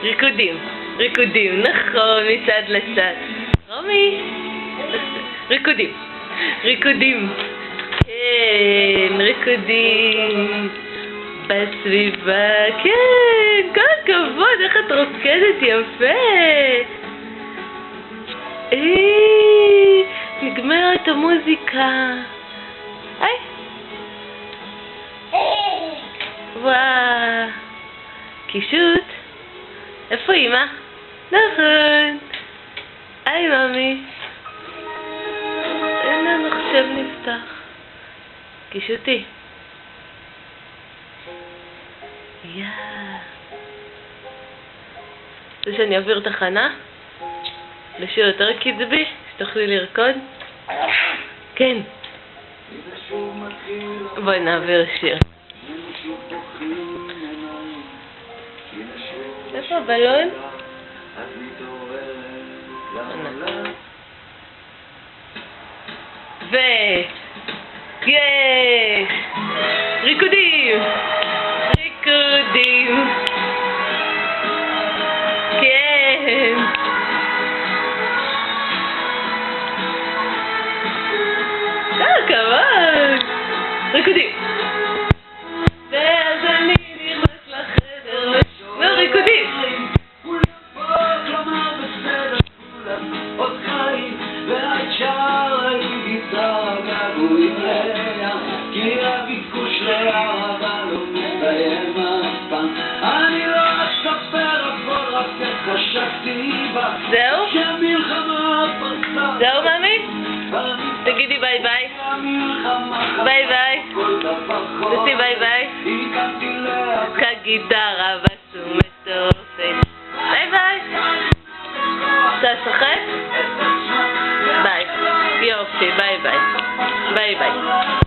ריקודים, ריקודים, נכון, מצד לצד. רומי, ריקודים, ריקודים, כן, ריקודים, בסביבה, כן, כל הכבוד, איך את רוקדת יפה. נגמרת המוזיקה. היי. וואו. קישוט. איפה אמא? נכון. היי ממי. אין לנו מחשב נפתח. קישוטי. רוצה שאני אעביר תחנה? לשיר יותר קצבי? שתוכלי לרקוד? כן. בואי נעביר שיר. איפה הבלון? יש! ריקודים! ריקודים! כן! כל הכבוד! ריקודים! ואז אני נכנס לחדר וריקודים! כי הביקוש לאהבה לא מסתיים אף פעם. אני לא אספר הכל, רק חשבתי בה זהו? שהמלחמה פרצה. זהו ממי? תגידי ביי ביי. ביי ביי. תעשי ביי ביי. כגיטרה בסום מטורפת. ביי ביי. רוצה לשחק? ביי. יופי, ביי ביי. ביי ביי.